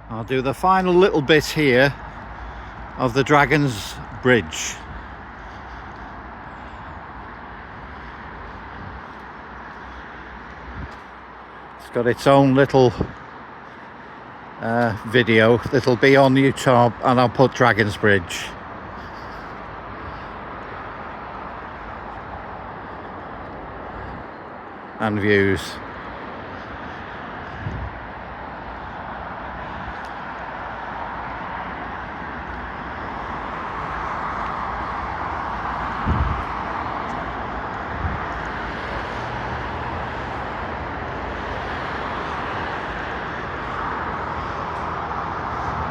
I'll do the final little bit here of the Dragon's Bridge. It's got its own little video that'll be on YouTube, and I'll put Dragon's Bridge. And views.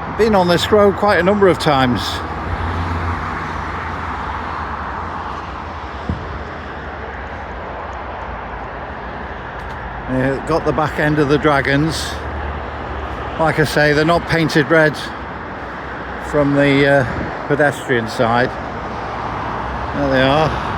I've been on this road quite a number of times. Got the back end of the Dragons. Like I say, they're not painted red from the pedestrian side. There they are.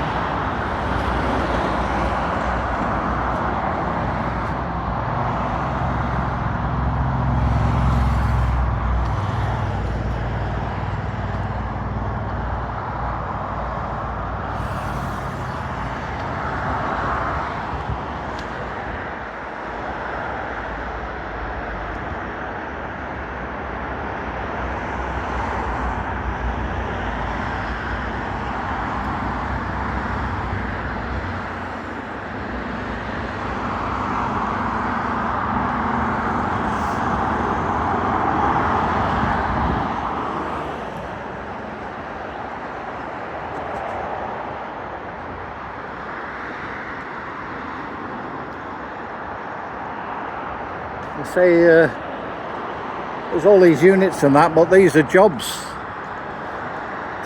Say there's all these units and that, but these are jobs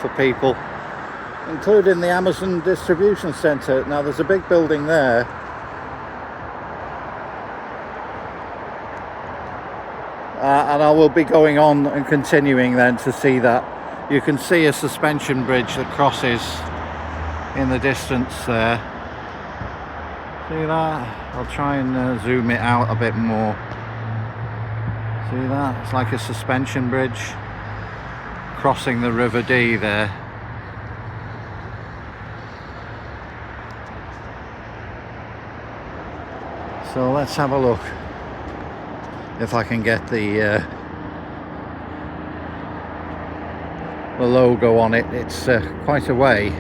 for people, including the Amazon distribution centre. Now there's a big building there, and I will be going on and continuing then to see that. You can see a suspension bridge that crosses in the distance there. See that? I'll try and zoom it out a bit more. See that? It's like a suspension bridge crossing the River Dee there. So let's have a look if I can get the logo on it. It's quite a way.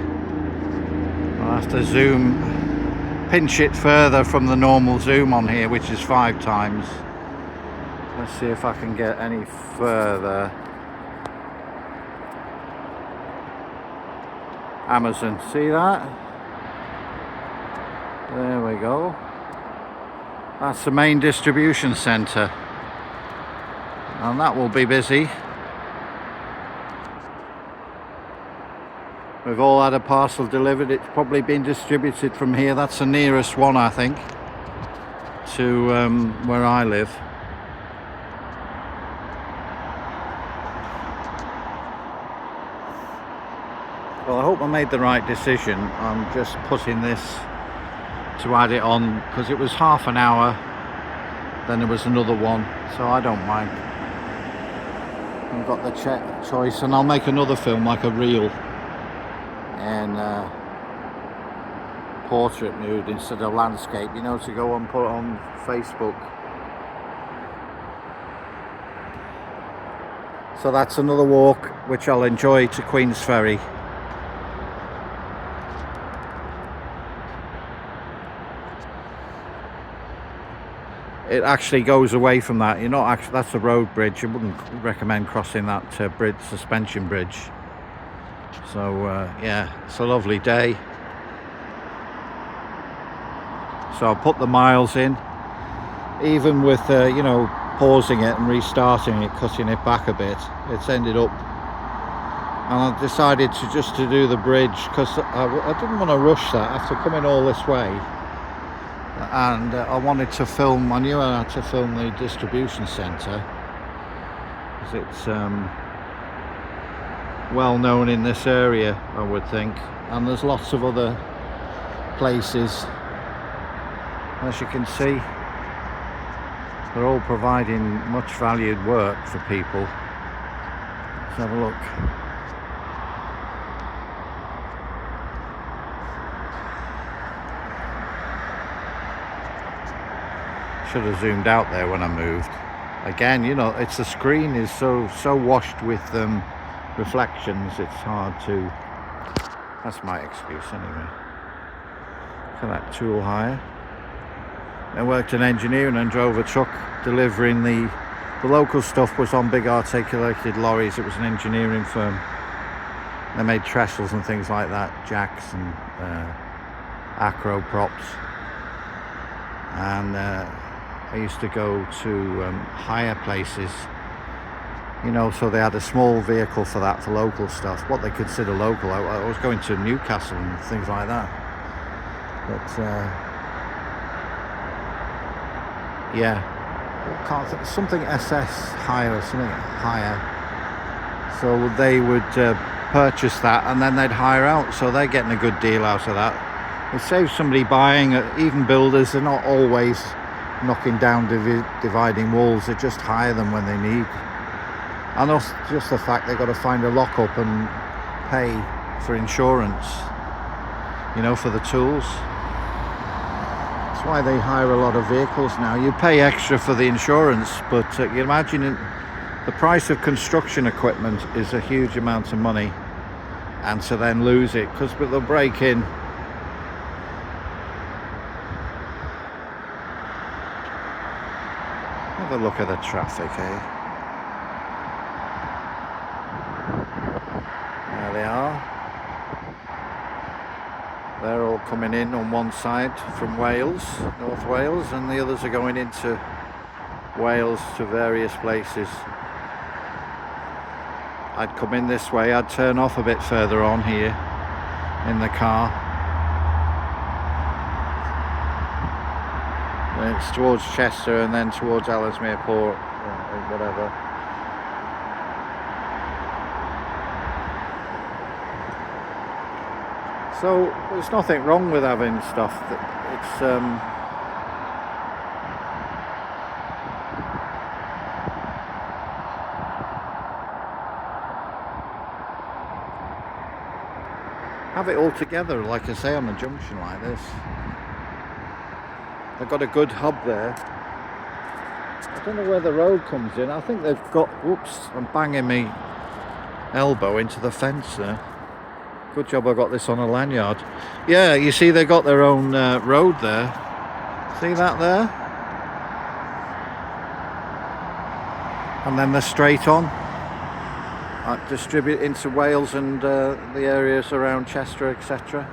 I'll have to pinch it further from the normal zoom on here, which is 5 times. Let's see if I can get any further. Amazon, see that? There we go. That's the main distribution centre, and that will be busy. We've all had a parcel delivered. It's probably been distributed from here. That's the nearest one, I think, to where I live. Well, I hope I made the right decision. I'm just putting this to add it on because it was half an hour, then there was another one, so I don't mind. I've got the choice, and I'll make another film, like a reel in portrait mood instead of landscape, you know, to go and put on Facebook. So that's another walk which I'll enjoy to Queen's Ferry. It actually goes away from that. You're not actually, that's a road bridge. I wouldn't recommend crossing that bridge, suspension bridge. So yeah, it's a lovely day. So I'll put the miles in, even with you know, pausing it and restarting it, cutting it back a bit. It's ended up, and I decided to do the bridge because I didn't want to rush that after coming all this way. And I wanted to film, I knew I had to film the distribution centre because it's well known in this area, I would think, and there's lots of other places, as you can see, They're all providing much valued work for people. Let's have a look. Should have zoomed out there when I moved. Again, you know, the screen is so washed with reflections, it's hard to. That's my excuse anyway. Look at that tool hire. I worked in engineering and drove a truck delivering the local stuff was on big articulated lorries. It was an engineering firm. They made trestles and things like that, jacks and acro props. And I used to go to hire places, you know, so they had a small vehicle for that, for local stuff, what they consider local. I was going to Newcastle and things like that. But yeah, can't think, something SS hire or something hire. So they would purchase that and then they'd hire out, so they're getting a good deal out of that. It saves somebody buying. Even builders, they're not always knocking down dividing walls, they just hire them when they need. And also just the fact they've got to find a lockup and pay for insurance, you know, for the tools. That's why they hire a lot of vehicles now. You pay extra for the insurance, but you imagine the price of construction equipment is a huge amount of money, and to then lose it because they'll break in. Have a look at the traffic, eh? There they are. They're all coming in on one side from Wales, North Wales, and the others are going into Wales to various places. I'd come in this way, I'd turn off a bit further on here in the car. It's towards Chester and then towards Ellesmere Port or whatever. So there's nothing wrong with having stuff that it's have it all together, like I say, on a junction like this. They've got a good hub there. I don't know where the road comes in. I think they've got, whoops, I'm banging me elbow into the fence there. Good job I got this on a lanyard. Yeah, you see they got their own road there. See that there? And then they're straight on. Distribute into Wales and the areas around Chester, etc.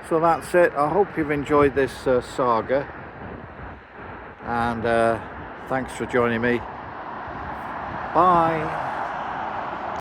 So that's it. I hope you've enjoyed this saga, and thanks for joining me. Bye.